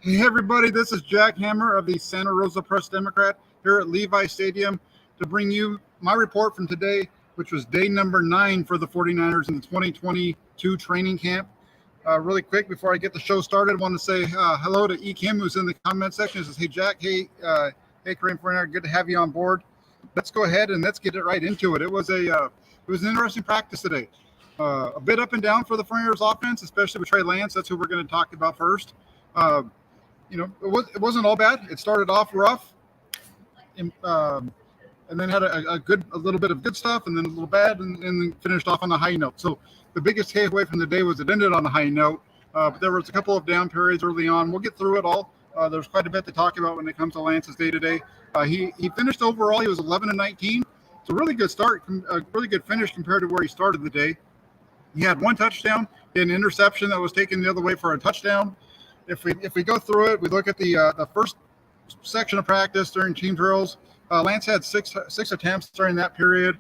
Hey everybody, this is Jack Hammer of the Santa Rosa Press Democrat here at Levi Stadium to bring you my report from today, which was day number 9 for the 49ers in the 2022 training camp. Really quick, before I get the show started, I want to say hello to E. Kim, who's in the comment section. He says, hey Jack, hey Korean 49er, good to have you on board. Let's go ahead and let's get it right into it. It was an interesting practice today. A bit up and down for the 49ers offense, especially with Trey Lance. That's who we're going to talk about first. It wasn't all bad. It started off rough, and then had a little bit of good stuff, and then a little bad, and then finished off on a high note. So the biggest takeaway from the day was it ended on a high note. But there was a couple of down periods early on. We'll get through it all. There's quite a bit to talk about when it comes to Lance's day today. He finished overall. He was 11-19. It's a really good start, a really good finish compared to where he started the day. He had one touchdown, he had an interception that was taken the other way for a touchdown. If we go through it, we look at the first section of practice during team drills. Lance had six attempts during that period,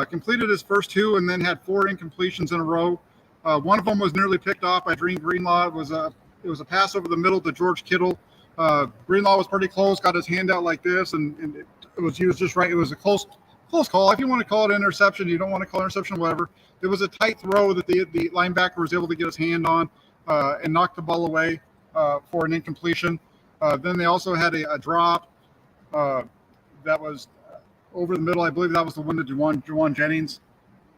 completed his first 2, and then had 4 incompletions in a row. One of them was nearly picked off by Dream Greenlaw. It was a pass over the middle to George Kittle. Greenlaw was pretty close, got his hand out like this, and he was just right. It was a close call. If you want to call it an interception, you don't want to call it interception, whatever. It was a tight throw that the linebacker was able to get his hand on and knock the ball away for an incompletion. Then they also had a drop that was over the middle. I believe that was the one to Juwan Jennings.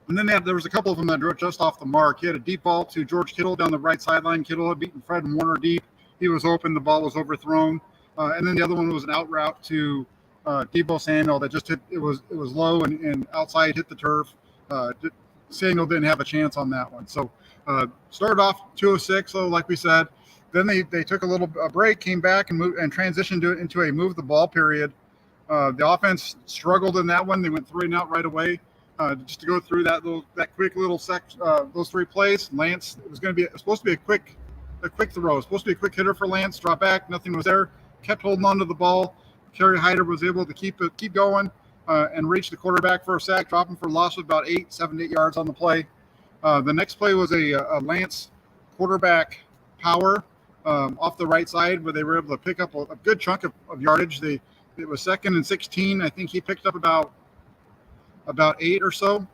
And then there was a couple of them that drew just off the mark. He had a deep ball to George Kittle down the right sideline. Kittle had beaten Fred and Warner deep. He was open. The ball was overthrown. And then the other one was an out route to Deebo Samuel that just hit. It was low and outside, hit the turf. Samuel didn't have a chance on that one. So started off 206. So like we said, then they took a break, came back and transitioned into a move the ball period. The offense struggled in that one. They went 3 and out right away. Just to go through that quick little those 3 plays. Lance, it was supposed to be a quick throw. It was supposed to be a quick hitter for Lance. Drop back, nothing was there. Kept holding on to the ball. Kerry Hyder was able to keep going and reach the quarterback for a sack, dropping for a loss of about 7 to 8 yards on the play. The next play was a Lance quarterback power off the right side, where they were able to pick up a good chunk of yardage. It was 2nd and 16. I think he picked up about 8 or so,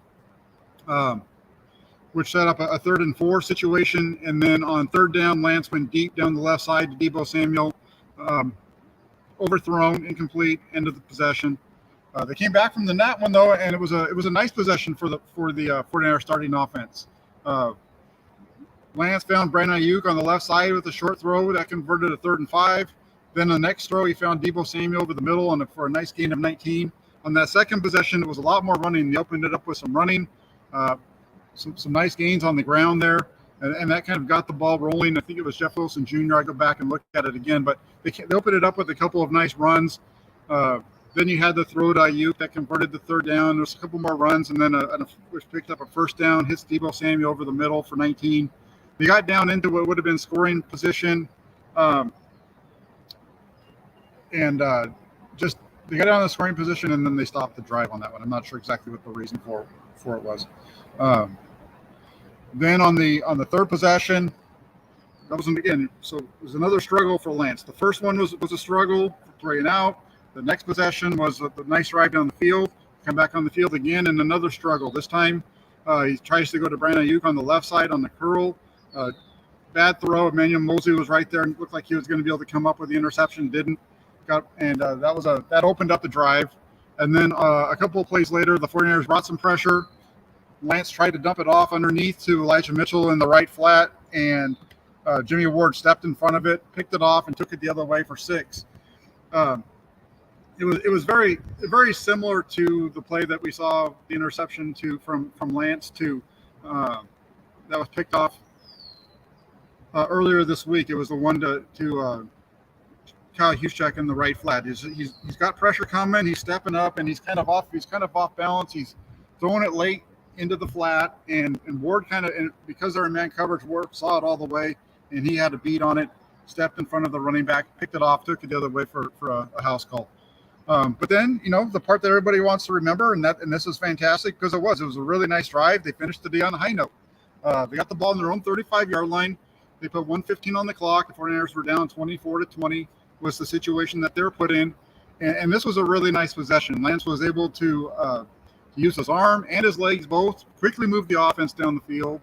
which set up a 3rd and 4 situation. And then on 3rd down, Lance went deep down the left side to Deebo Samuel, overthrown, incomplete, end of the possession. They came back from that one though, and it was a nice possession for the 49ers starting offense. Lance found Brandon Ayuk on the left side with a short throw that converted a 3rd and 5. Then the next throw, he found Deebo Samuel over the middle for a nice gain of 19. On that second possession, it was a lot more running. They opened it up with some running, some nice gains on the ground there, and that kind of got the ball rolling. I think it was Jeff Wilson Jr. I go back and look at it again, but they opened it up with a couple of nice runs. Then you had the throw to Ayuk that converted the 3rd down. There's a couple more runs, and then which picked up a 1st down, hits Deebo Samuel over the middle for 19. They got down into what would have been scoring position, and they got down in the scoring position, and then they stopped the drive on that one. I'm not sure exactly what the reason for it was. Then on the 3rd possession, that was again. So it was another struggle for Lance. The first one was a struggle, 3 and out. The next possession was a nice drive down the field. Come back on the field again, and another struggle. This time, he tries to go to Brandon Ayuk on the left side on the curl. Bad throw. Emmanuel Mosley was right there and looked like he was going to be able to come up with the interception. Didn't. That opened up the drive. And then a couple of plays later, the 49ers brought some pressure. Lance tried to dump it off underneath to Elijah Mitchell in the right flat, and Jimmy Ward stepped in front of it, picked it off, and took it the other way for 6. It was very, very similar to the play that we saw the interception from Lance to that was picked off earlier this week. It was the one to Kyle Juszczyk in the right flat. He's got pressure coming. He's stepping up, and he's kind of off balance. He's throwing it late into the flat, and Ward because they're in man coverage, Ward saw it all the way, and he had a beat on it, stepped in front of the running back, picked it off, took it the other way for a house call. But then, the part that everybody wants to remember, and this is fantastic because it was a really nice drive. They finished the day on a high note. They got the ball on their own 35-yard line. They put 1:15 on the clock. The 49ers were down 24-20 was the situation that they were put in. And this was a really nice possession. Lance was able to use his arm and his legs both, quickly move the offense down the field.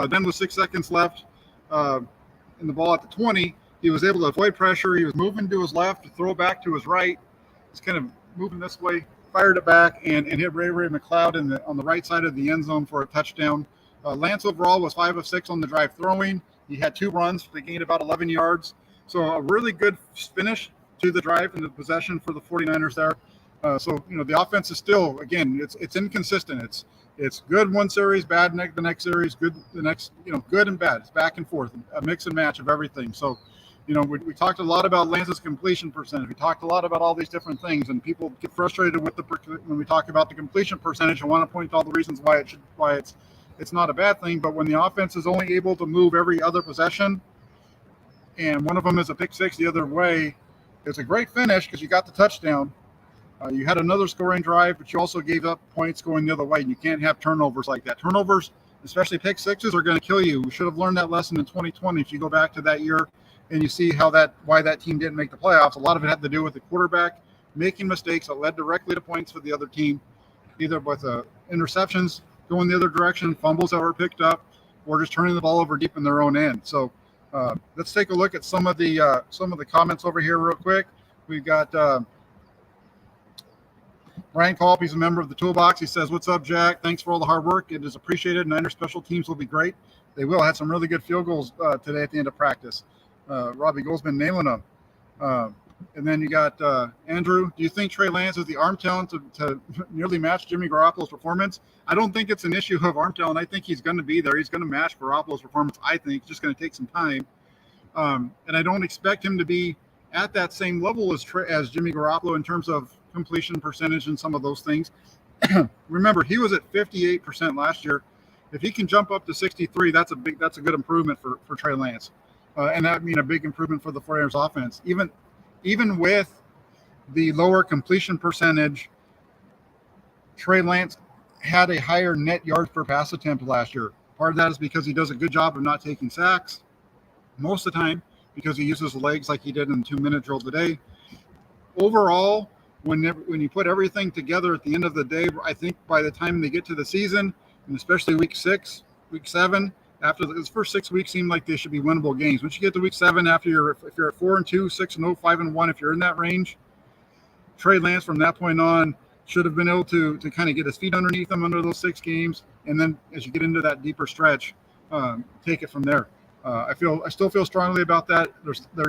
Then with 6 seconds left in the ball at the 20, he was able to avoid pressure. He was moving to his left to throw back to his right. He's kind of moving this way, fired it back, and hit Rayron Mccloud on the right side of the end zone for a touchdown. Lance overall was 5 of 6 on the drive throwing. He had 2 runs. They gained about 11 yards. So a really good finish to the drive and the possession for the 49ers there. So the offense is still, again, it's inconsistent. It's good one series, bad the next series, good the next, good and bad. It's back and forth, a mix and match of everything. So, we talked a lot about Lance's completion percentage. We talked a lot about all these different things, and people get frustrated with when we talk about the completion percentage and want to point to all the reasons why it's not a bad thing. But when the offense is only able to move every other possession, and one of them is a pick six the other way, it's a great finish because you got the touchdown. You had another scoring drive, but you also gave up points going the other way. And you can't have turnovers like that. Turnovers, especially pick sixes, are going to kill you. We should have learned that lesson in 2020. If you go back to that year and you see why that team didn't make the playoffs, a lot of it had to do with the quarterback making mistakes that led directly to points for the other team, either with interceptions going the other direction, fumbles that were picked up, or just turning the ball over deep in their own end. So let's take a look at some of the comments over here real quick. We've got Ryan Culp, he's a member of the Toolbox. He says, "What's up, Jack? Thanks for all the hard work. It is appreciated. Niners special teams will be great. They will. Had some really good field goals today at the end of practice. Robbie Gould's been nailing them." And then you got Andrew. "Do you think Trey Lance has the arm talent to nearly match Jimmy Garoppolo's performance?" I don't think it's an issue of arm talent. I think he's going to be there. He's going to match Garoppolo's performance. I think it's just going to take some time. And I don't expect him to be at that same level as Jimmy Garoppolo in terms of completion percentage and some of those things. Remember, he was at 58% last year. If he can jump up to 63, that's a good improvement for Trey Lance. And that would mean a big improvement for the 49ers offense. Even with the lower completion percentage, Trey Lance had a higher net yards per pass attempt last year. Part of that is because he does a good job of not taking sacks most of the time, because he uses his legs like he did in the 2-minute drill today. Overall, when you put everything together at the end of the day, I think by the time they get to the season, and especially week 6, week 7, after the first 6 weeks seem like they should be winnable games. Once you get to week 7, if you're at 4-2, 6-0, 5-1, if you're in that range, Trey Lance from that point on should have been able to kind of get his feet underneath him under those 6 games, and then as you get into that deeper stretch, take it from there. I still feel strongly about that.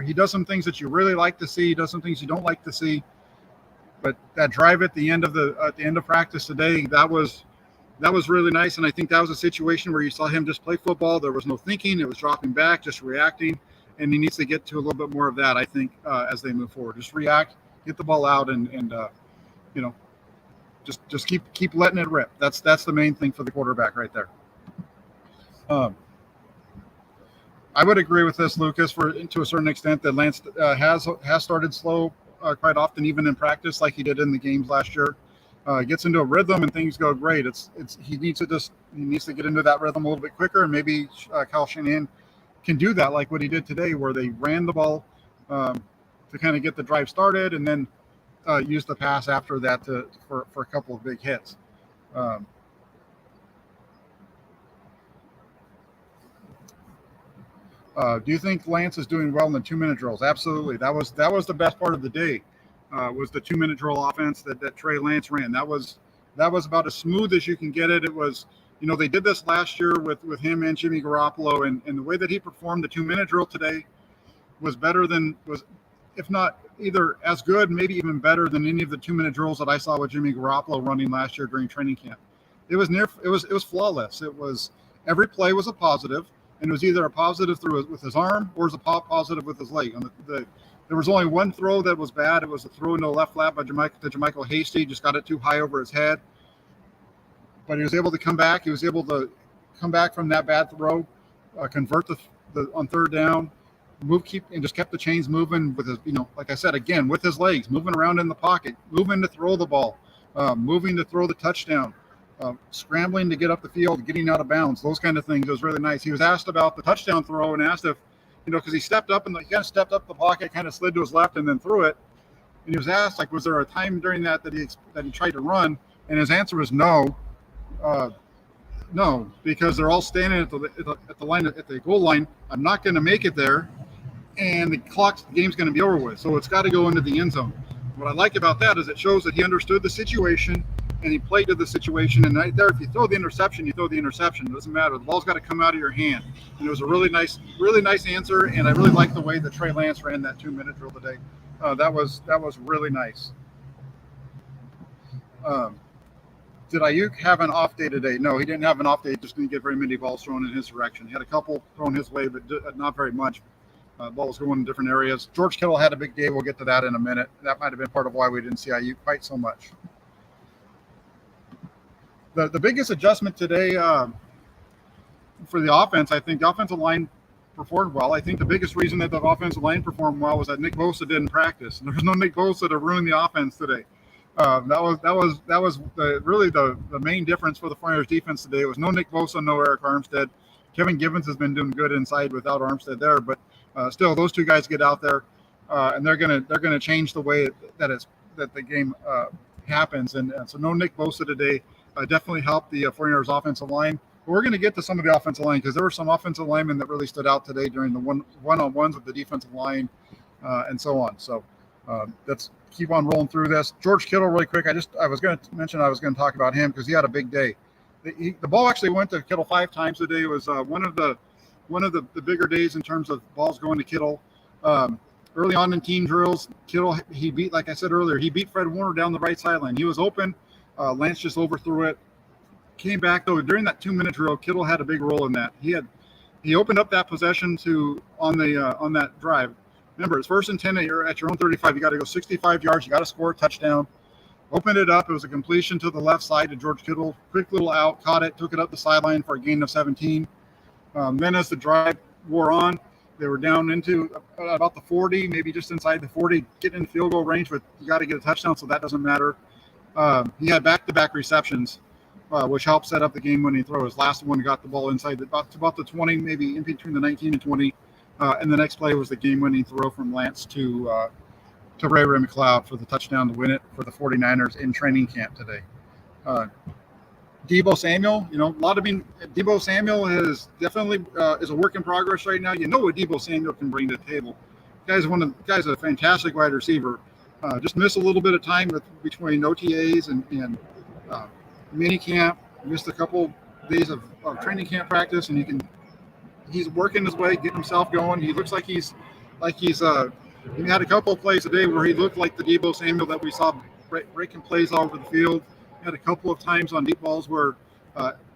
He does some things that you really like to see. He does some things you don't like to see. But that drive at the end of practice today, that was really nice. And I think that was a situation where you saw him just play football. There was no thinking. It was dropping back, just reacting. And he needs to get to a little bit more of that, I think, as they move forward. Just react, get the ball out, and just keep letting it rip. That's the main thing for the quarterback right there. I would agree with this, Lucas, to a certain extent, that Lance has started slow quite often, even in practice, like he did in the games last year. Gets into a rhythm and things go great. He needs to get into that rhythm a little bit quicker, and maybe Kyle Shanahan can do that, like what he did today, where they ran the ball to kind of get the drive started, and then use the pass after that for a couple of big hits. Do you think Lance is doing well in the 2-minute drills? Absolutely. That was the best part of the day. Was the 2-minute drill offense that Trey Lance ran. That was about as smooth as you can get it. It was, they did this last year with him and Jimmy Garoppolo, and the way that he performed the 2-minute drill today was if not either as good, maybe even better than any of the 2-minute drills that I saw with Jimmy Garoppolo running last year during training camp. It was flawless. It was, every play was a positive, and it was either a positive with his arm or it was a positive with his leg. There was only one throw that was bad. It was a throw into the left flat by Jermichael Hasty. Just got it too high over his head. But he was able to come back. He was able to come back from that bad throw, convert on third down, and just kept the chains moving with his, like I said, again, with his legs, moving around in the pocket, moving to throw the ball, moving to throw the touchdown. scrambling to get up the field, getting out of bounds, those kind of things. It was really nice. He was asked about the touchdown throw and asked if, because he stepped up and he kind of stepped up the pocket, kind of slid to his left and then threw it. And he was asked, like, was there a time during that he tried to run? And his answer was no. No, because they're all standing at the goal line. I'm not going to make it there, and the game's going to be over with. So it's got to go into the end zone. What I like about that is it shows that he understood the situation and he played to the situation. And right there, if you throw the interception, you throw the interception. It doesn't matter. The ball's got to come out of your hand. And it was a really nice answer. And I really like the way that Trey Lance ran that 2-minute drill today. That was really nice. Did Ayuk have an off day today? No, he didn't have an off day. Just didn't get very many balls thrown in his direction. He had a couple thrown his way, but not very much. Balls going in different areas. George Kittle had a big day. We'll get to that in a minute. That might have been part of why we didn't see Ayuk quite so much. The biggest adjustment today for the offense, I think the offensive line performed well. I think the biggest reason that the offensive line performed well was that Nick Bosa didn't practice. There was no Nick Bosa to ruin the offense today. That was really the main difference for the 49ers defense today. It was no Nick Bosa, no Eric Armstead. Kevin Gibbons has been doing good inside without Armstead there, but still, those two guys get out there, and they're gonna change the way that the game happens. And so no Nick Bosa today definitely helped the 49ers offensive line. But we're going to get to some of the offensive line because there were some offensive linemen that really stood out today during the one-on-ones with the defensive line and so on. So let's keep on rolling through this. George Kittle, really quick. I was going to talk about him because he had a big day. The ball actually went to Kittle 5 times today. It was one of the bigger days in terms of balls going to Kittle. Early on in team drills, Kittle, like I said earlier, he beat Fred Warner down the right sideline. He was open. Lance just overthrew it. Came back though during that 2-minute drill. Kittle had a big role in that. He opened up that possession on that drive. Remember, it's 1st and 10 at your own 35. You got to go 65 yards. You got to score a touchdown. Opened it up. It was a completion to the left side to George Kittle. Quick little out, caught it, took it up the sideline for a gain of 17. Then as the drive wore on, they were down into about the 40, maybe just inside the 40, getting in field goal range, but you got to get a touchdown, so that doesn't matter. He had back-to-back receptions, which helped set up the game-winning throw. His last one got the ball inside about the 20, maybe in between the 19 and 20. And the next play was the game-winning throw from Lance to Rayron Mccloud for the touchdown to win it for the 49ers in training camp today. Deebo Samuel, Deebo Samuel is definitely is a work in progress right now. You know what Deebo Samuel can bring to the table. Guy's a fantastic wide receiver. Just missed a little bit of time between OTAs and mini camp. Missed a couple days of training camp practice, and he's working his way, getting himself going. He looks like he's he had a couple of plays today where he looked like the Deebo Samuel that we saw breaking plays all over the field. Had a couple of times on deep balls where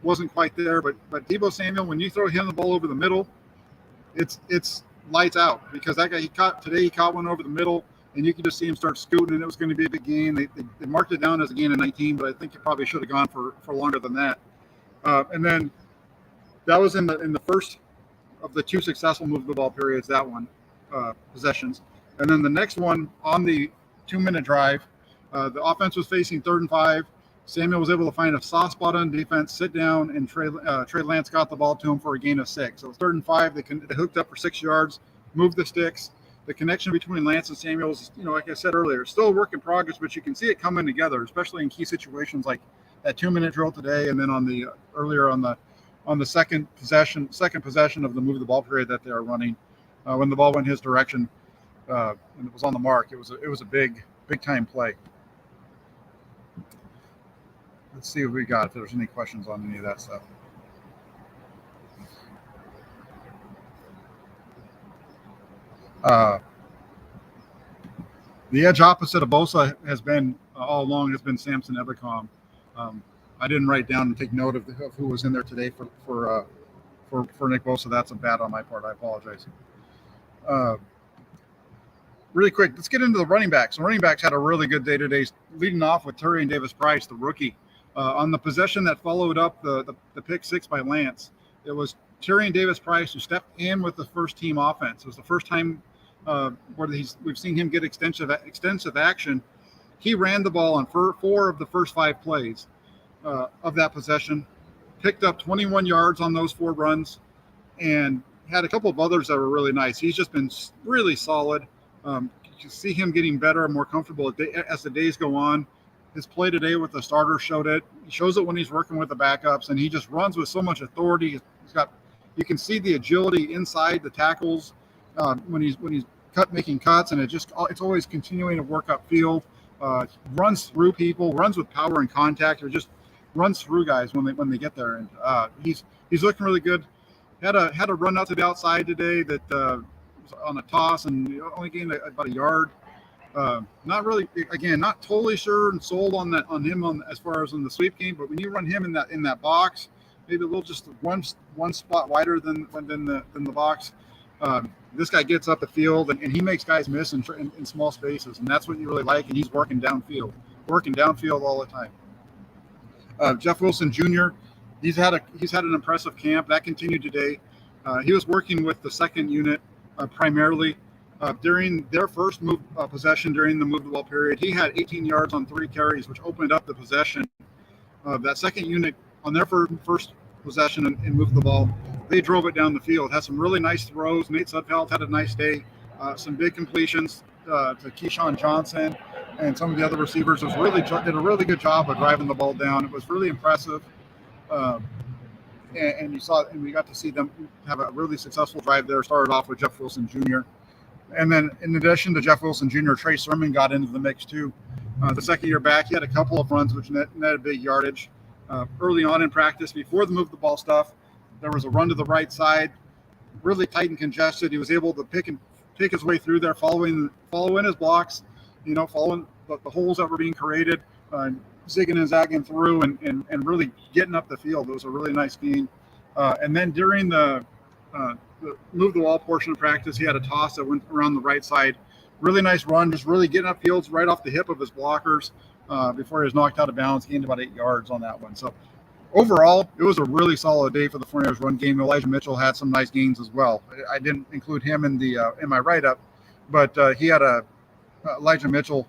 wasn't quite there, but Deebo Samuel, when you throw him the ball over the middle, it's lights out, because that guy he caught one over the middle, and you can just see him start scooting, and it was going to be a big gain. They marked it down as a gain of 19, but I think it probably should have gone for longer than that. And then that was in the first of the 2 successful move the ball periods, that one possessions, and then the next one on the 2-minute drive, the offense was facing 3rd and 5. Samuel was able to find a soft spot on defense, sit down, and Trey Lance got the ball to him for a gain of 6. So it was 3rd and 5. They hooked up for 6 yards, moved the sticks. The connection between Lance and Samuel is, like I said earlier, it's still a work in progress, but you can see it coming together, especially in key situations like that 2-minute drill today, and then on the second possession of the move the ball period that they are running, when the ball went his direction, and it was on the mark. It was a big time play. Let's see what we got, if there's any questions on any of that stuff. The edge opposite of Bosa has been all along has been Samson Ebicom. I didn't write down and take note of who was in there today for Nick Bosa. That's a bad on my part. I apologize. Really quick, let's get into the running backs. The running backs had a really good day today, leading off with Tyrion Davis-Price, the rookie. On the possession that followed up the pick 6 by Lance, it was Tyrion Davis-Price who stepped in with the first-team offense. It was the first time where we've seen him get extensive action. He ran the ball on 4 of the first 5 plays. of that possession, picked up 21 yards on those 4 runs, and had a couple of others that were really nice. He's just been really solid. You see him getting better and more comfortable as the days go on. His play today with the starter showed it. He shows it when he's working with the backups, and he just runs with so much authority. You can see the agility inside the tackles when he's making cuts, and it's always continuing to work upfield. Runs through people, runs with power and contact, or just runs through guys when they get there. And he's looking really good. Had a run out to the outside today that was on a toss and only gained about a yard. Not really, again, not totally sure and sold on him as far as in the sweep game, but when you run him in that box, maybe a little just one spot wider than the box, this guy gets up the field and he makes guys miss in small spaces, and that's what you really like. And he's working downfield all the time. Jeff Wilson Jr., he's had an impressive camp that continued today. He was working with the second unit primarily. During their first possession during the move the ball period, he had 18 yards on 3 carries, which opened up the possession. That second unit on their first possession and moved the ball, they drove it down the field. Had some really nice throws. Nate Sudfeld had a nice day. Some big completions to Keyshawn Johnson and some of the other receivers did a really good job of driving the ball down. It was really impressive. And we got to see them have a really successful drive there. Started off with Jeff Wilson Jr. And then in addition to Jeff Wilson Jr., Trey Sermon got into the mix too. The second year back, he had a couple of runs which netted big yardage. Early on in practice, before the move the ball stuff, there was a run to the right side, really tight and congested. He was able to pick his way through there, following his blocks, following the holes that were being created, zigging and zagging through and really getting up the field. It was a really nice game. And then during the move the wall portion of practice, he had a toss that went around the right side. Really nice run, just really getting up fields right off the hip of his blockers before he was knocked out of bounds. Gained about 8 yards on that one. So overall, it was a really solid day for the 49ers run game. Elijah Mitchell had some nice gains as well. I didn't include him in my write-up, but he had Elijah Mitchell.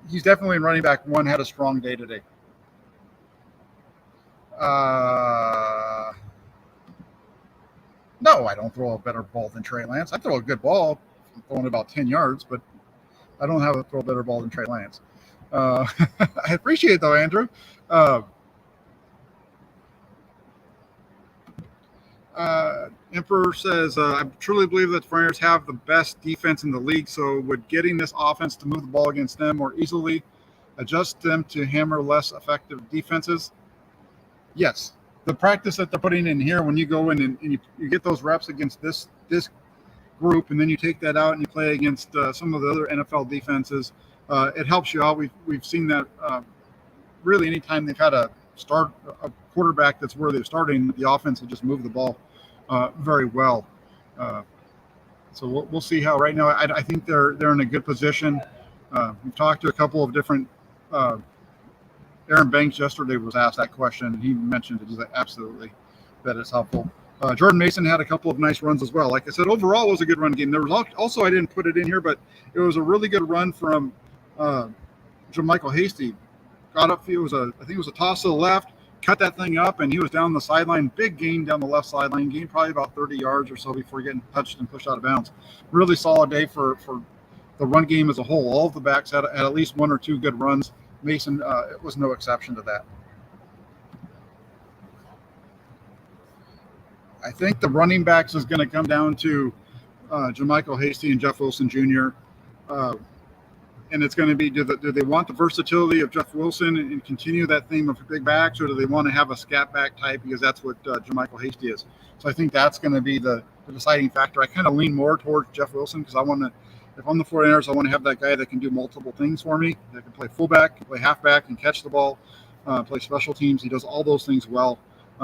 He's definitely in running back 1, had a strong day today. No, I don't throw a better ball than Trey Lance. I throw a good ball. I'm throwing about 10 yards, but I don't have a throw a better ball than Trey Lance. I appreciate it, though, Andrew. Emperor says, I truly believe that the 49ers have the best defense in the league, so would getting this offense to move the ball against them more easily adjust them to hammer less effective defenses? Yes. The practice that they're putting in here, when you go in and you get those reps against this group, and then you take that out and you play against some of the other NFL defenses, it helps you out. We've seen that really anytime they've had a quarterback that's worthy of starting, the offense will just move the ball very well. So we'll see how. Right now, I think they're in a good position. We've talked to a couple of different. Aaron Banks yesterday was asked that question, and he mentioned it. He's like, absolutely, that is helpful. Jordan Mason had a couple of nice runs as well. Like I said, overall it was a good run game. There was also, I didn't put it in here, but it was a really good run from Jermichael Hasty. Got up, I think it was a toss to the left, cut that thing up, and he was down the sideline. Big gain down the left sideline, gained probably about 30 yards or so before getting touched and pushed out of bounds. Really solid day for the run game as a whole. All of the backs had at least 1 or 2 good runs. Mason was no exception to that. I think the running backs is going to come down to Jermichael Hasty and Jeff Wilson Jr. And it's going to be, do they want the versatility of Jeff Wilson and continue that theme of big backs, or do they want to have a scat back type, because that's what Jermichael Hasty is. So I think that's going to be the deciding factor. I kind of lean more towards Jeff Wilson because I want to, if I'm the 49ers, I want to have that guy that can do multiple things for me. That can play fullback, can play halfback, and catch the ball, play special teams. He does all those things well.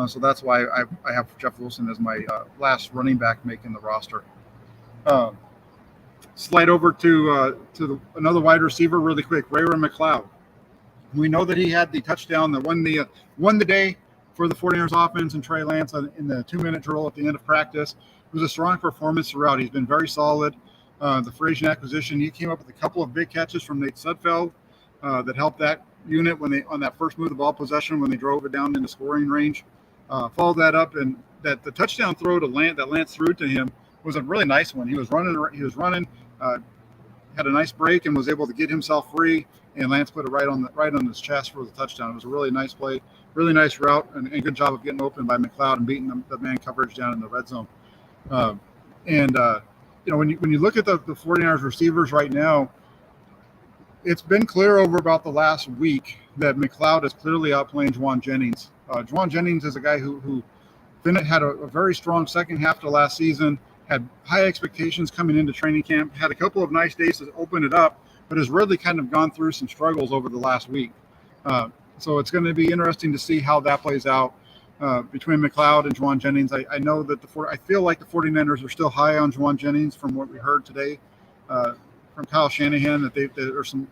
So that's why I have Jeff Wilson as my last running back making the roster. Slide over to another wide receiver really quick, Rayron Mccloud. We know that he had the touchdown that won the day for the 49ers offense and Trey Lance in the 2-minute drill at the end of practice. It was a strong performance throughout. He's been very solid. The free agent acquisition, he came up with a couple of big catches from Nate Sudfeld that helped that unit when they on that first move the ball possession when they drove it down into scoring range. Followed that up, and that the touchdown throw to Lance threw to him was a really nice one. He was running, had a nice break and was able to get himself free, and Lance put it right on his chest for the touchdown. It was a really nice play, really nice route, and good job of getting open by McCloud and beating the man coverage down in the red zone. When you look at the 49ers receivers right now, it's been clear over about the last week that McCloud is clearly outplaying Juwan Jennings. Juwan Jennings is a guy who had a very strong second half to last season, had high expectations coming into training camp, had a couple of nice days to open it up, but has really kind of gone through some struggles over the last week. So it's going to be interesting to see how that plays out between McCloud and Juwan Jennings. I know that I feel like the 49ers are still high on Juwan Jennings from what we heard today from Kyle Shanahan, that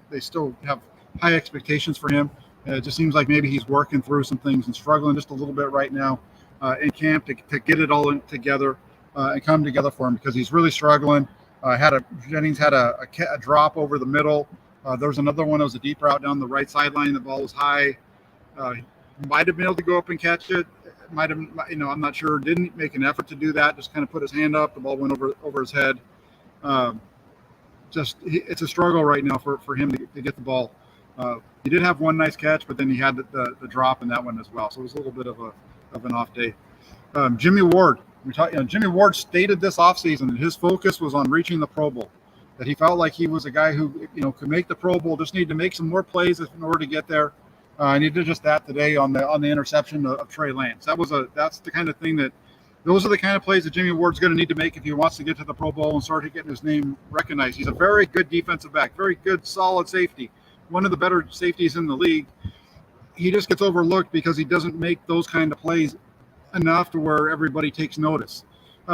they still have high expectations for him. It just seems like maybe he's working through some things and struggling just a little bit right now in camp to get it all together and come together for him, because he's really struggling. Jennings had a drop over the middle. There was another one that was a deep route down the right sideline. The ball was high. Might have been able to go up and catch it. Might have, I'm not sure. Didn't make an effort to do that. Just kind of put his hand up. The ball went over his head. It's a struggle right now for him to get the ball. He did have one nice catch, but then he had the drop in that one as well. So it was a little bit of an off day. Jimmy Ward. Jimmy Ward stated this offseason that his focus was on reaching the Pro Bowl, that he felt like he was a guy who could make the Pro Bowl, just need to make some more plays in order to get there. And he did just that today on the interception of Trey Lance. That's the kind of thing those are the kind of plays that Jimmy Ward's going to need to make if he wants to get to the Pro Bowl and start getting his name recognized. He's a very good defensive back, very good, solid safety, one of the better safeties in the league. He just gets overlooked because he doesn't make those kind of plays enough to where everybody takes notice.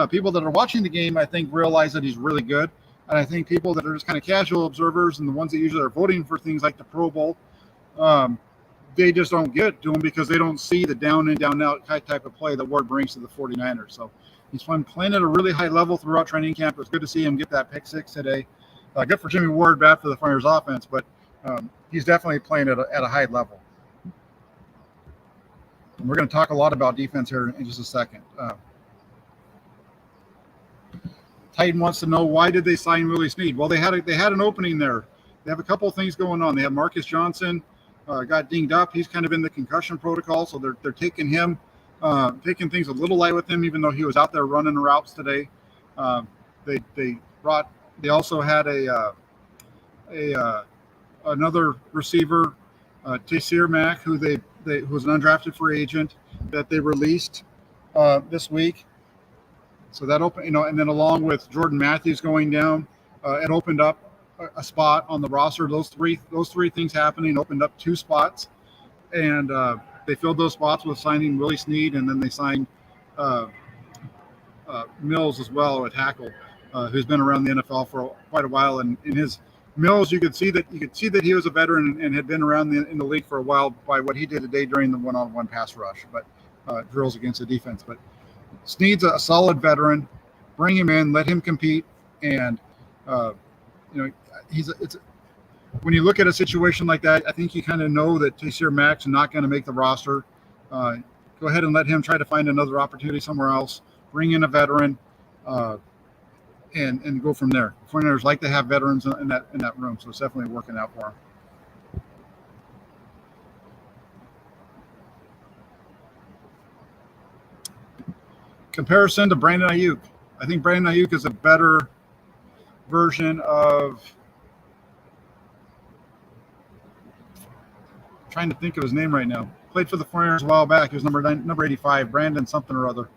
People that are watching the game, I think, realize that he's really good. And I think people that are just kind of casual observers and the ones that usually are voting for things like the Pro Bowl, they just don't get to him because they don't see the down and down out type of play that Ward brings to the 49ers. So he's playing at a really high level throughout training camp. It was good to see him get that pick six today. Good for Jimmy Ward, bad for the 49ers offense, but he's definitely playing at a high level. And we're going to talk a lot about defense here in just a second. Titan wants to know, why did they sign Willie Snead? Well, they had an opening there. They have a couple of things going on. They have Marcus Johnson got dinged up. He's kind of in the concussion protocol, so they're taking things a little light with him, even though he was out there running routes today. They also had another receiver, Taysir Mack, who was an undrafted free agent that they released this week. So that opened, and then along with Jordan Matthews going down, it opened up a spot on the roster. Those three things happening opened up two spots, and they filled those spots with signing Willie Snead, and then they signed Mills as well, a tackle, who's been around the NFL for quite a while. And in his Mills, you could see that he was a veteran and had been around in the league for a while by what he did today during the one-on-one pass rush, but drills against the defense. But Snead's a solid veteran. Bring him in, let him compete, and when you look at a situation like that, I think you kind of know that Taysir Mack's not going to make the roster. Go ahead and let him try to find another opportunity somewhere else. Bring in a veteran, and go from there. 49ers like to have veterans in that room, so it's definitely working out for him. Comparison to Brandon Ayuk. I think Brandon Ayuk is a better version of, I'm trying to think of his name right now. Played for the 49ers a while back. He was number 85, Brandon something or other.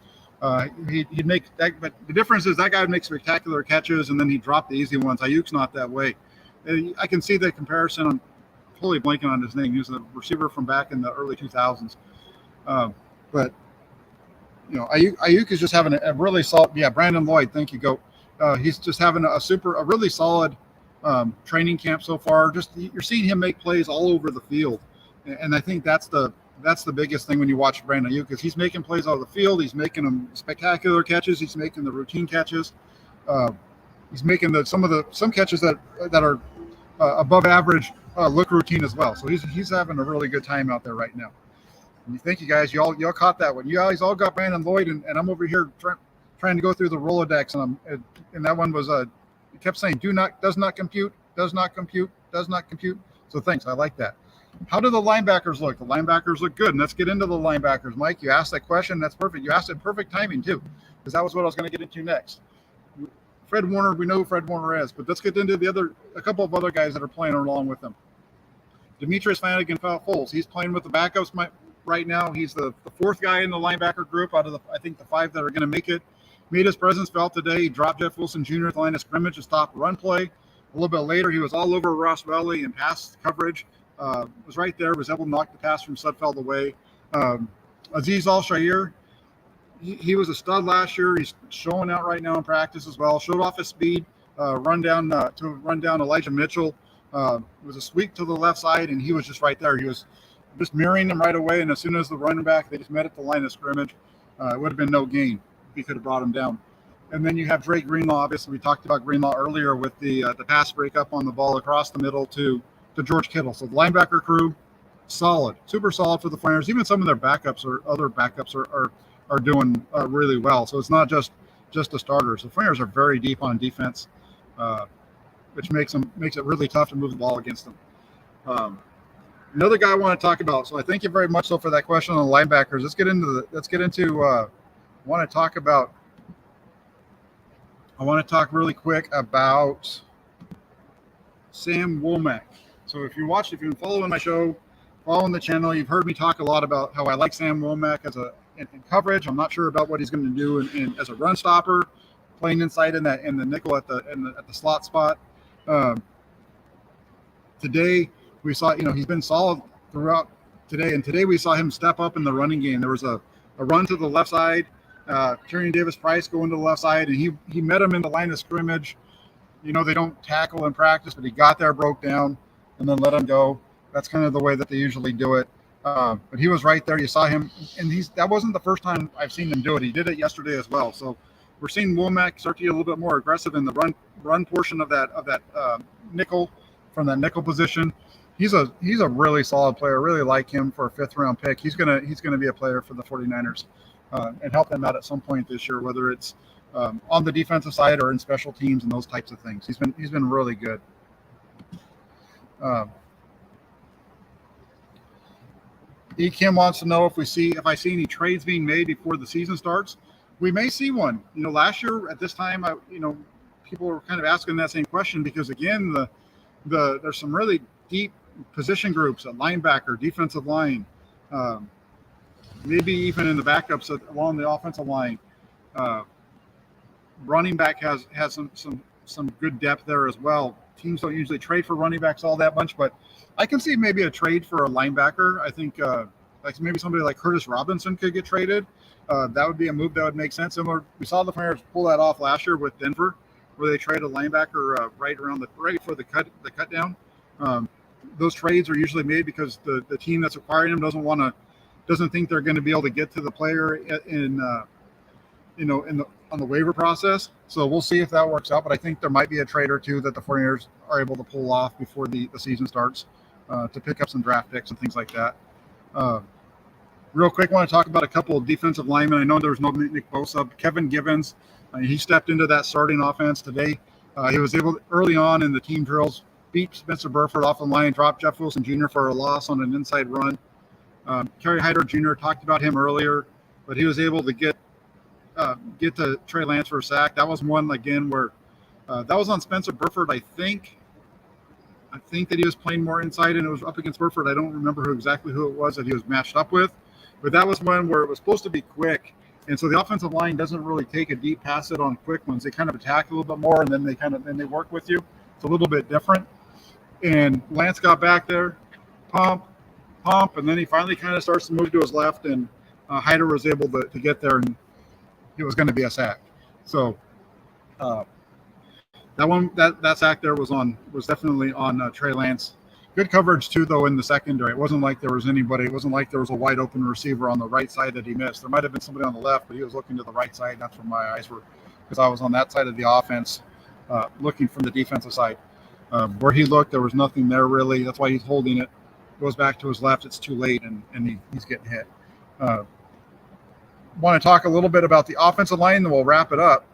He'd make that, but the difference is that guy would make spectacular catches and then he'd drop the easy ones. Ayuk's not that way. I can see the comparison. I'm totally blanking on his name. He was a receiver from back in the early 2000s. But Ayuk is just having a really solid. Yeah, Brandon Lloyd. Thank you, Goat. He's just having a really solid training camp so far. Just you're seeing him make plays all over the field, and I think that's the biggest thing when you watch Brandon Ayuk, is he's making plays out of the field. He's making them spectacular catches. He's making the routine catches. He's making some catches that are above average look routine as well. So he's having a really good time out there right now. And thank you guys. Y'all caught that one. You guys all got Brandon Lloyd, and I'm over here trying to go through the Rolodex, and that one was it kept saying does not compute. So thanks. I like that. How do the linebackers look? The linebackers look good, and let's get into the linebackers. Mike, you asked that question. That's perfect. You asked it perfect timing too, because that was what I was going to get into next. Fred Warner, we know who Fred Warner is, but let's get into a couple of other guys that are playing along with him. Demetrius Flanagan-Fowles, he's playing with the backups right now. He's the fourth guy in the linebacker group out of I think the five that are going to make it. Made his presence felt today. He dropped Jeff Wilson Jr. at the line of scrimmage to stop run play. A little bit later, he was all over Ross Valley in pass coverage. Was right there, was able to knock the pass from Sudfeld away. Aziz Al-Shayr, he was a stud last year. He's showing out right now in practice as well. Showed off his speed, run down Elijah Mitchell. It was a sweep to the left side, and he was just right there. He was just mirroring them right away, and as soon as the running back, they just met at the line of scrimmage. It would have been no gain if he could have brought him down. And then you have Drake Greenlaw. Obviously, we talked about Greenlaw earlier with the pass breakup on the ball across the middle to George Kittle. So the linebacker crew, solid, super solid for the Flyers. Even some of their backups or other backups are doing really well. So it's not just the starters. The Flyers are very deep on defense, which makes it really tough to move the ball against them. Another guy I want to talk about. So I thank you very much for that question on the linebackers. I want to talk really quick about Sam Womack. So if you've been following my show, following the channel, you've heard me talk a lot about how I like Sam Womack in coverage. I'm not sure about what he's going to do as a run stopper, playing inside in the nickel at the slot spot. Today we saw, he's been solid throughout today, and today we saw him step up in the running game. There was a run to the left side. Tyrion Davis-Price going to the left side, and he met him in the line of scrimmage. They don't tackle in practice, but he got there, broke down, and then let him go. That's kind of the way that they usually do it. But he was right there. You saw him, and that wasn't the first time I've seen him do it. He did it yesterday as well. So we're seeing Womack start to get a little bit more aggressive in the run portion of that nickel, from that nickel position. He's a really solid player. Really like him for a 5th round pick. He's gonna be a player for the 49ers and help them out at some point this year, whether it's on the defensive side or in special teams and those types of things. He's been really good. E. Kim wants to know if I see any trades being made before the season starts. We may see one. Last year at this time, people were kind of asking that same question because again, there's some really deep position groups at linebacker, defensive line, maybe even in the backups along the offensive line. Running back has some good depth there as well. Teams don't usually trade for running backs all that much, but I can see maybe a trade for a linebacker. I think like maybe somebody like Curtis Robinson could get traded. That would be a move that would make sense. We saw the Flyers pull that off last year with Denver, where they traded a linebacker right before the cut down. Those trades are usually made because the team that's acquiring them doesn't think they're going to be able to get to the player on the waiver process. So we'll see if that works out. But I think there might be a trade or two that the 49ers are able to pull off before the season starts to pick up some draft picks and things like that. Real quick, I want to talk about a couple of defensive linemen. I know there's no Nick Bosa. Kevin Gibbons, he stepped into that starting offense today. He was able early on in the team drills, beat Spencer Burford off the line, dropped Jeff Wilson Jr. for a loss on an inside run. Kerry Hyder Jr. talked about him earlier, but he was able to get to Trey Lance for a sack. That was one again where that was on Spencer Burford. I think that he was playing more inside, and it was up against Burford. I don't remember exactly who it was that he was matched up with, but that was one where it was supposed to be quick, and so the offensive line doesn't really take a deep pass it on quick ones. They kind of attack a little bit more, and then they work with you. It's a little bit different. And Lance got back there, pump, and then he finally kind of starts to move to his left, and Hyder was able to get there, and it was going to be a sack. So that sack there was definitely on Trey Lance. Good coverage too, though, in the secondary. It wasn't like there was anybody. It wasn't like there was a wide open receiver on the right side that he missed. There might have been somebody on the left, but he was looking to the right side. That's where my eyes were, because I was on that side of the offense, looking from the defensive side. Where he looked, there was nothing there really. That's why he's holding it. Goes back to his left. It's too late, and he's getting hit. Want to talk a little bit about the offensive line, then we'll wrap it up.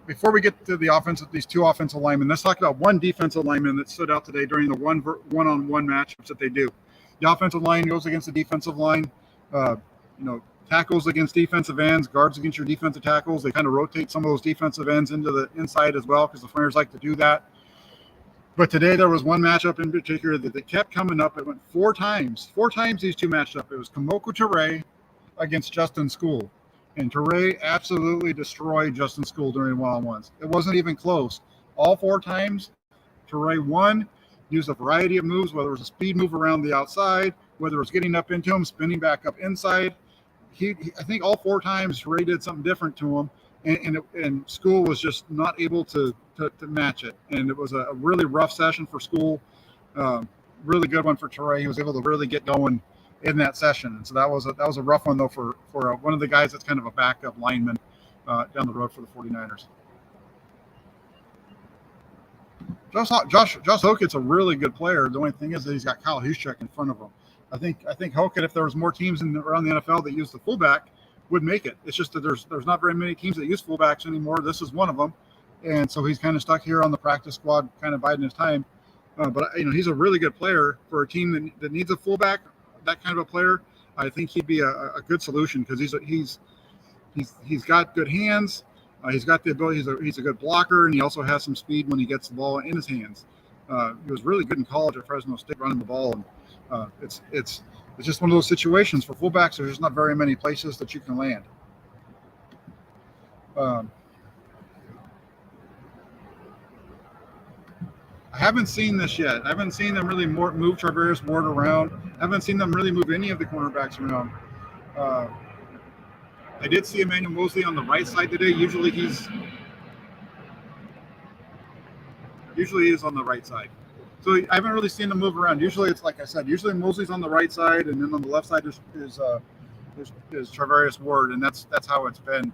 Before we get to these two offensive linemen, let's talk about one defensive lineman that stood out today during the one-on-one matchups that they do. The offensive line goes against the defensive line. Tackles against defensive ends, guards against your defensive tackles. They kind of rotate some of those defensive ends into the inside as well because the Flyers like to do that. But today there was one matchup in particular that kept coming up. It went four times. Four times these two matched up. It was Trey against Justin School. And Trey absolutely destroyed Justin School during one-on-ones. It wasn't even close. All four times, Trey won, used a variety of moves, whether it was a speed move around the outside, whether it was getting up into him, spinning back up inside. I think all four times Ray did something different to him, and School was just not able to match it. And it was a really rough session for School. Really good one for Trey. He was able to really get going in that session. And so that was a rough one though for one of the guys that's kind of a backup lineman down the road for the 49ers. Josh Hokett's a really good player. The only thing is that he's got Kyle Juszczyk in front of him. I think Hokett, if there was more teams around the NFL that use the fullback, would make it. It's just that there's not very many teams that use fullbacks anymore. This is one of them, and so he's kind of stuck here on the practice squad, kind of biding his time. But he's a really good player for a team that needs a fullback. That kind of a player, I think he'd be a good solution because he's got good hands. He's got the ability. He's a good blocker, and he also has some speed when he gets the ball in his hands. He was really good in college at Fresno State running the ball, and it's just one of those situations for fullbacks. There's just not very many places that you can land. I haven't seen this yet. I haven't seen them really move Travis Ward around. I haven't seen them really move any of the cornerbacks around. I did see Emmanuel Mosley on the right side today. Usually he's on the right side. So I haven't really seen him move around. Usually it's like I said, usually Mosley's on the right side, and then on the left side is Travis Ward, and that's how it's been.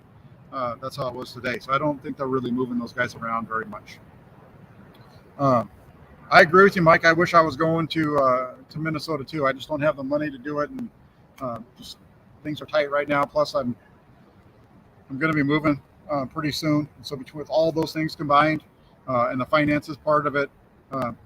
That's how it was today. So I don't think they're really moving those guys around very much. I agree with you, Mike. I wish I was going to Minnesota too. I just don't have the money to do it, and just things are tight right now. Plus, I'm going to be moving pretty soon. So with all those things combined, and the finances part of it,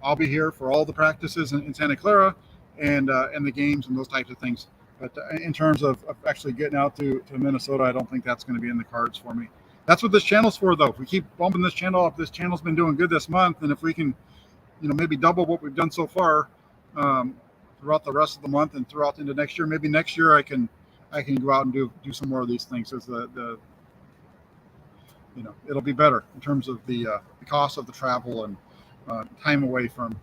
I'll be here for all the practices in Santa Clara and the games and those types of things. But in terms of actually getting out to Minnesota, I don't think that's going to be in the cards for me. That's what this channel's for, though. If we keep bumping this channel up, this channel's been doing good this month, and if we can, maybe double what we've done so far throughout the rest of the month and throughout into next year, maybe next year I can go out and do some more of these things as it'll be better in terms of the cost of the travel and time away from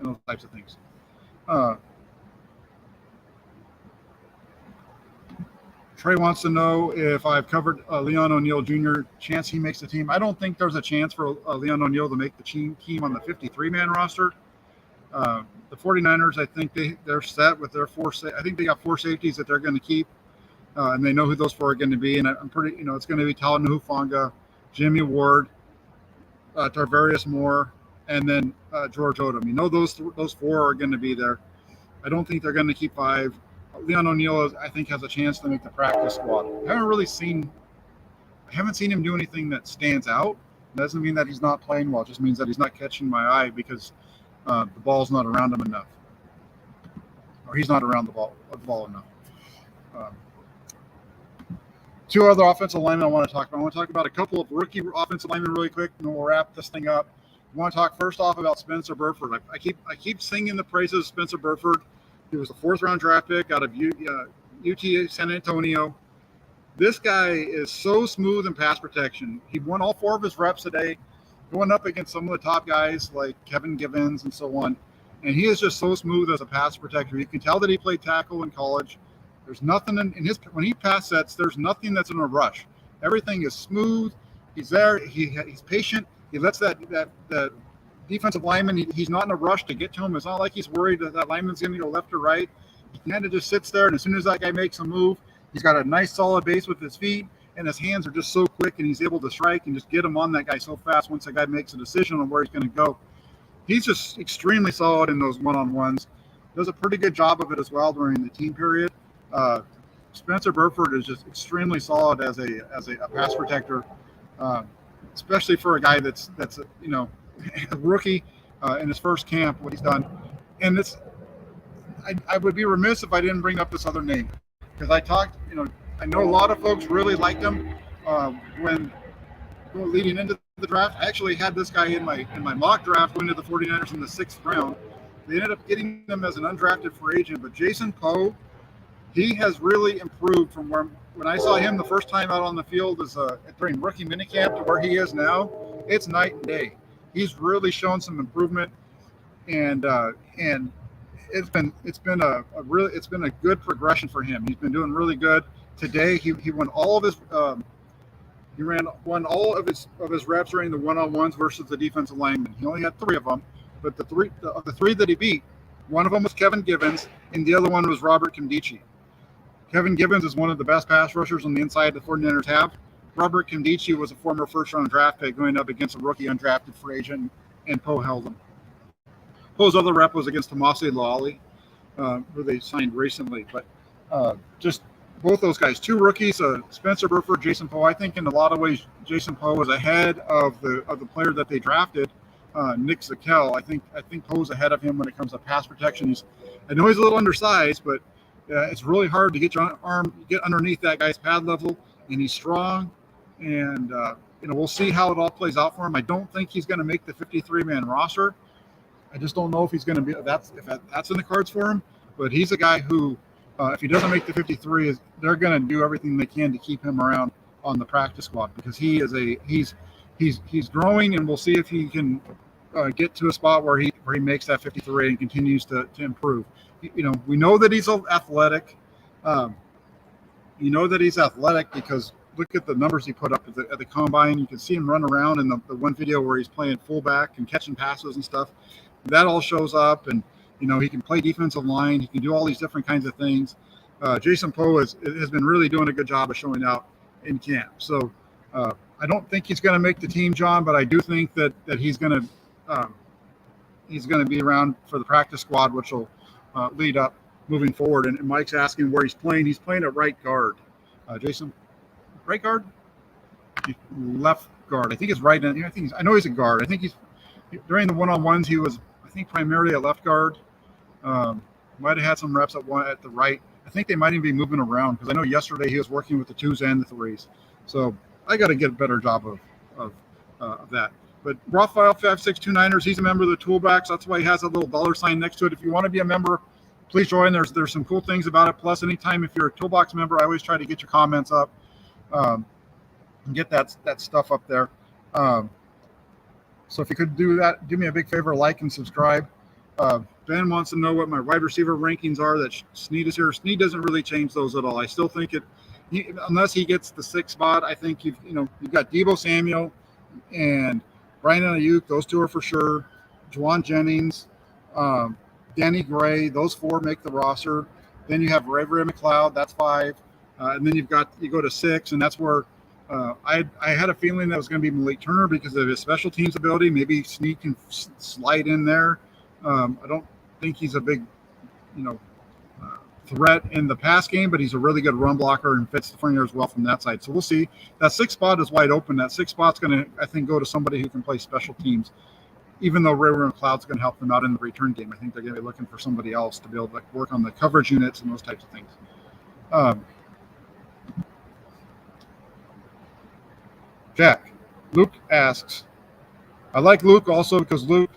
those types of things. Trey wants to know if I've covered Leon O'Neal Jr. Chance he makes the team. I don't think there's a chance for Leon O'Neal to make the team on the 53-man roster. The 49ers, I think they're set with their I think they got four safeties that they're going to keep, and they know who those four are going to be. And I'm pretty, it's going to be Talanoa Hufanga, Jimmy Ward, Tarvarius Moore, and then George Odom. Those four are going to be there. I don't think they're going to keep five. Leon O'Neal, I think, has a chance to make the practice squad. I haven't seen him do anything that stands out. It doesn't mean that he's not playing well. It just means that he's not catching my eye because the ball's not around him enough, or he's not around the ball enough. Two other offensive linemen I want to talk about. I want to talk about a couple of rookie offensive linemen really quick, and then we'll wrap this thing up. I want to talk first off about Spencer Burford. I keep singing the praises of Spencer Burford. He was a fourth-round draft pick out of UT San Antonio. This guy is so smooth in pass protection. He won all four of his reps today, going up against some of the top guys like Kevin Gibbons and so on. And he is just so smooth as a pass protector. You can tell that he played tackle in college. There's nothing when he pass sets, there's nothing that's in a rush. Everything is smooth. He's there. He's patient. He lets that defensive lineman, he's not in a rush to get to him. It's not like he's worried that lineman's going to go left or right. He kind of just sits there, and as soon as that guy makes a move, he's got a nice solid base with his feet, and his hands are just so quick, and he's able to strike and just get him on that guy so fast once that guy makes a decision on where he's going to go. He's just extremely solid in those one-on-ones. Does a pretty good job of it as well during the team period. Spencer Burford is just extremely solid as a pass protector, especially for a guy that's a rookie in his first camp. What he's done, and I would be remiss if I didn't bring up this other name, because I know a lot of folks really liked him when leading into the draft. I actually had this guy in my mock draft going to the 49ers in the 6th round. They ended up getting him as an undrafted free agent, but Jason Poe, he has really improved from when I saw him the first time out on the field during rookie minicamp to where he is now. It's night and day. He's really shown some improvement, and it's been a good progression for him. He's been doing really good. Today he won all of his won all of his reps during the one-on-ones versus the defensive linemen. He only had 3 of them, but the three that he beat, one of them was Kevin Gibbons, and the other one was Robert Kimdichie. Kevin Gibbons is one of the best pass rushers on the inside the 49ers have. Robert Kimdichie was a former first-round draft pick going up against a rookie undrafted free agent, and Poe held him. Poe's other rep was against Tomasi Lawley, who they signed recently. But just both those guys, 2 rookies, Spencer Burford, Jason Poe. I think in a lot of ways, Jason Poe was ahead of the player that they drafted, Nick Zakel. I think Poe's ahead of him when it comes to pass protection. I know he's a little undersized, but it's really hard to get your arm get underneath that guy's pad level, and he's strong. And we'll see how it all plays out for him. I don't think he's going to make the 53-man roster. I just don't know if he's going to be if that's in the cards for him. But he's a guy who, if he doesn't make the 53, they're going to do everything they can to keep him around on the practice squad, because he's growing, and we'll see if he can get to a spot where he makes that 53 and continues to improve. We know that he's athletic. Because look at the numbers he put up at the combine. You can see him run around in the one video where he's playing fullback and catching passes and stuff. That all shows up, and he can play defensive line. He can do all these different kinds of things. Jason Poe has been really doing a good job of showing out in camp. So I don't think he's going to make the team, John, but I do think that he's going to be around for the practice squad, which will lead up moving forward. And Mike's asking where he's playing. He's playing at right guard. Jason, right guard? Left guard. I think it's right. I know he's a guard. I think during the one-on-ones, he was, I think, primarily a left guard. Might have had some reps at the right. I think they might even be moving around, because I know yesterday he was working with the 2s and the 3s. So I got to get a better job of that. But Rafael 5629ers, he's a member of the Toolbacks. That's why he has a little $sign next to it. If you want to be a member, please join. There's some cool things about it. Plus, anytime if you're a Toolbox member, I always try to get your comments up and get that stuff up there. So if you could do that, do me a big favor, like and subscribe. Ben wants to know what my wide receiver rankings are. That Snead is here. Snead doesn't really change those at all. I still think unless he gets the 6th spot, I think you've got Deebo Samuel and Brian Ayuk. Those 2 are for sure. Juwan Jennings, Danny Gray. Those 4 make the roster. Then you have Rayron Mccloud. That's 5. And then you go to 6, and that's where I had a feeling that was going to be Malik Turner because of his special teams ability. Maybe Snead can slide in there. I don't think he's a big, threat in the pass game, but he's a really good run blocker and fits the 49ers well from that side. So we'll see. That 6th spot is wide open. That 6th spot's going to, I think, go to somebody who can play special teams. Even though Rayron Mccloud's going to help them out in the return game, I think they're going to be looking for somebody else to be able to work on the coverage units and those types of things. Jack, Luke asks, I like Luke also because Luke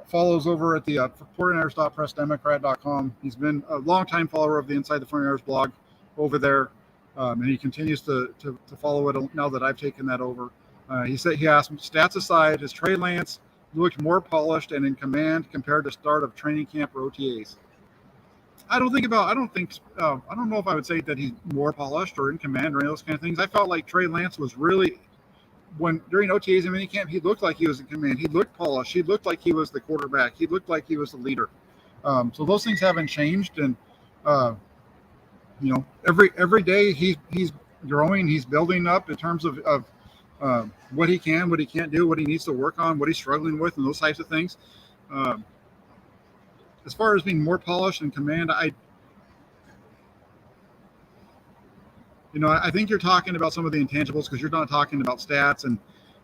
follows over at the 49ers.pressdemocrat.com. He's been a longtime follower of the Inside the 49ers blog over there, and he continues to follow it now that I've taken that over. He asked, stats aside, has Trey Lance looked more polished and in command compared to start of training camp or OTAs? I don't know if I would say that he's more polished or in command or any of those kind of things. I felt like Trey Lance was really, during OTAs and minicamp, he looked like he was in command. He looked polished. He looked like he was the quarterback. He looked like he was the leader. So those things haven't changed. And every day he's growing. He's building up in terms of what he can, what he can't do, what he needs to work on, what he's struggling with, and those types of things. As far as being more polished and command, I think you're talking about some of the intangibles, because you're not talking about stats, and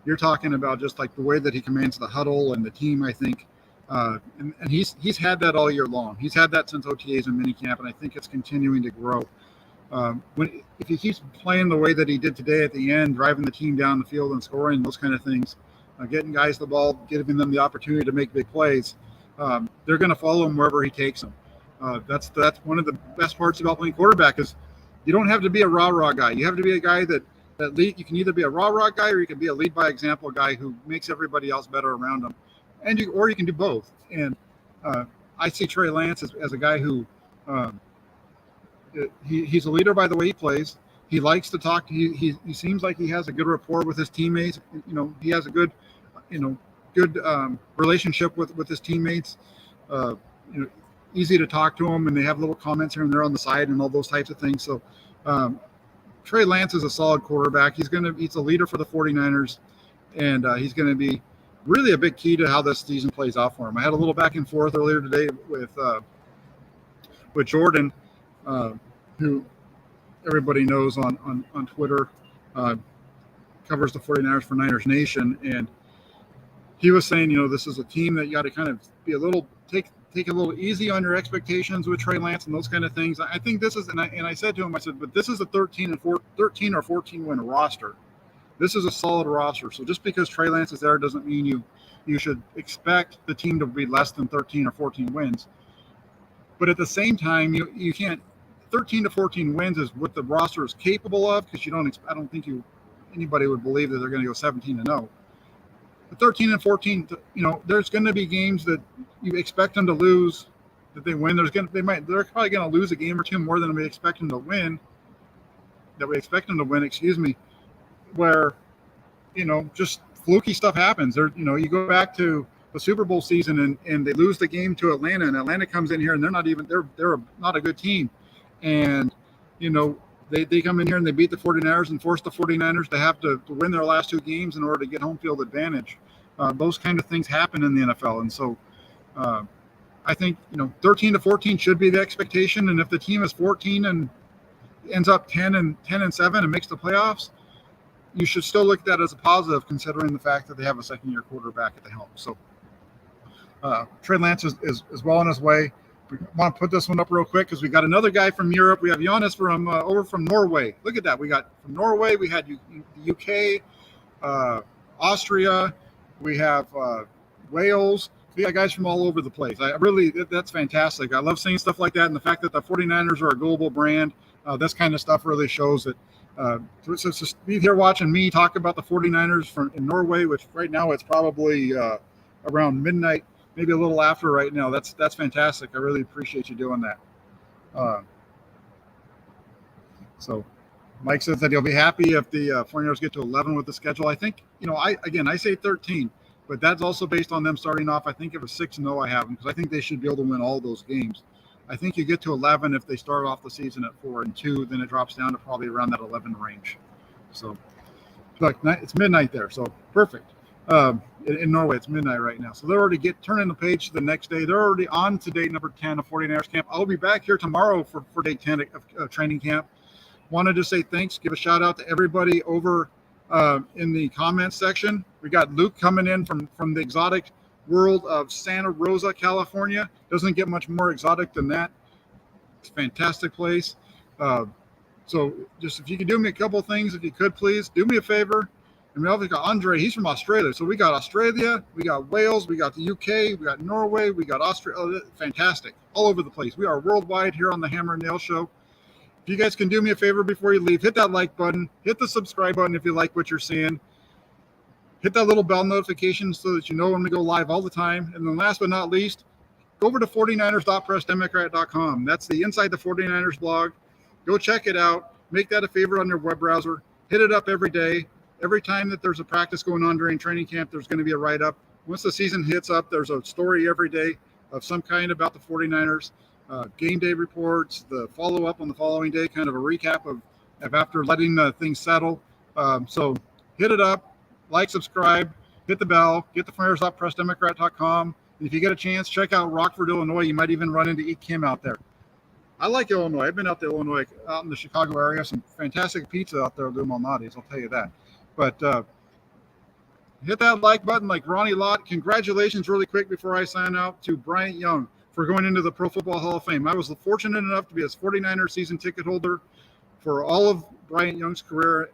you're talking about just like the way that he commands the huddle and the team, I think. And he's had that all year long. He's had that since OTAs and minicamp, and I think it's continuing to grow. If he keeps playing the way that he did today at the end, driving the team down the field and scoring, those kind of things, getting guys the ball, giving them the opportunity to make big plays, they're going to follow him wherever he takes them. That's one of the best parts about playing quarterback is you don't have to be a rah-rah guy. You have to be a guy that lead. You can either be a rah-rah guy or you can be a lead by example guy who makes everybody else better around him, or you can do both. And I see Trey Lance as a guy who he's a leader by the way he plays. He likes to talk. He seems like he has a good rapport with his teammates. He has a good relationship with his teammates. Easy to talk to him, and they have little comments here and there on the side and all those types of things. So Trey Lance is a solid quarterback. He's a leader for the 49ers, and he's going to be really a big key to how this season plays out for him. I had a little back and forth earlier today with Jordan, who everybody knows on Twitter, covers the 49ers for Niners Nation, and he was saying, this is a team that you got to kind of be a little take a little easy on your expectations with Trey Lance and those kind of things. I think this is, and I said to him, I said, but this is a 13 or 14 win roster. This is a solid roster. So just because Trey Lance is there doesn't mean you should expect the team to be less than 13 or 14 wins. But at the same time, you can't. 13 to 14 wins is what the roster is capable of, because I don't think anybody would believe that they're going to go 17-0. But 13 and 14, there's going to be games that you expect them to lose that they win. They're probably going to lose a game or two more than we expect them to win. Where just fluky stuff happens. You go back to the Super Bowl season and they lose the game to Atlanta, and Atlanta comes in here and they're not a good team. And, they come in here and they beat the 49ers and force the 49ers to have to win their last two games in order to get home field advantage. Those kind of things happen in the NFL. And so I think, 13 to 14 should be the expectation. And if the team is 14 and ends up 10 and 7 and makes the playoffs, you should still look at that as a positive, considering the fact that they have a second-year quarterback at the helm. So Trey Lance is well on his way. We want to put this one up real quick because we got another guy from Europe. We have Giannis from over from Norway. Look at that. We got from Norway. We had the UK, Austria. We have Wales. We got guys from all over the place. That's fantastic. I love seeing stuff like that, and the fact that the 49ers are a global brand. This kind of stuff really shows that. So just be here watching me talk about the 49ers in Norway, which right now it's probably around midnight. Maybe a little after right now. That's fantastic. I really appreciate you doing that. So Mike says that he'll be happy if the 49ers get to 11 with the schedule. I think, I say 13, but that's also based on them starting off. I think if it's 6-0, I have them, because I think they should be able to win all those games. I think you get to 11 if they start off the season at 4-2, then it drops down to probably around that 11 range. So it's midnight there. So perfect. In Norway, it's midnight right now. So they're already turning the page to the next day. They're already on to day number 10 of 49ers camp. I'll be back here tomorrow for day 10 of training camp. Wanted to say thanks, give a shout out to everybody over in the comments section. We got Luke coming in from the exotic world of Santa Rosa, California. Doesn't get much more exotic than that. It's a fantastic place. So just if you could do me a couple of things, if you could please do me a favor. And we also got Andre. He's from Australia. So we got Australia, we got Wales, we got the UK, we got Norway, we got Austria. Oh, fantastic. All over the place. We are worldwide here on the Hammer and Nail Show. If you guys can do me a favor before you leave, hit that like button, hit the subscribe button if you like what you're seeing. Hit that little bell notification so that you know when we go live all the time. And then last but not least, go over to 49ers.pressdemocrat.com. That's the Inside the 49ers blog. Go check it out. Make that a favorite on your web browser. Hit it up every day. Every time that there's a practice going on during training camp, there's going to be a write-up. Once the season hits up, there's a story every day of some kind about the 49ers. Game day reports, the follow-up on the following day, kind of a recap after letting things settle. So hit it up, like, subscribe, hit the bell, get the fires up, pressdemocrat.com. And if you get a chance, check out Rockford, Illinois. You might even run into E. Kim out there. I like Illinois. I've been out to Illinois, out in the Chicago area. Some fantastic pizza out there, Lou Malnati's, I'll tell you that. But hit that like button like Ronnie Lott. Congratulations, really quick before I sign out, to Bryant Young for going into the Pro Football Hall of Fame. I was fortunate enough to be his 49er season ticket holder for all of Bryant Young's career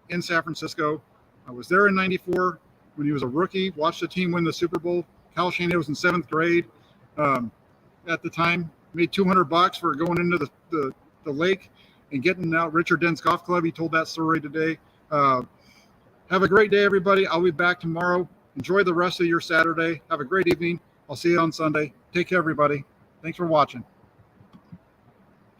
in San Francisco. I was there in '94 when he was a rookie, watched the team win the Super Bowl. Cal Shanahan was in 7th grade at the time. Made $200 for going into the lake and getting out Richard Dent's Golf Club. He told that story today. Have a great day, everybody. I'll be back tomorrow. Enjoy the rest of your Saturday. Have a great evening. I'll see you on Sunday. Take care, everybody. Thanks for watching.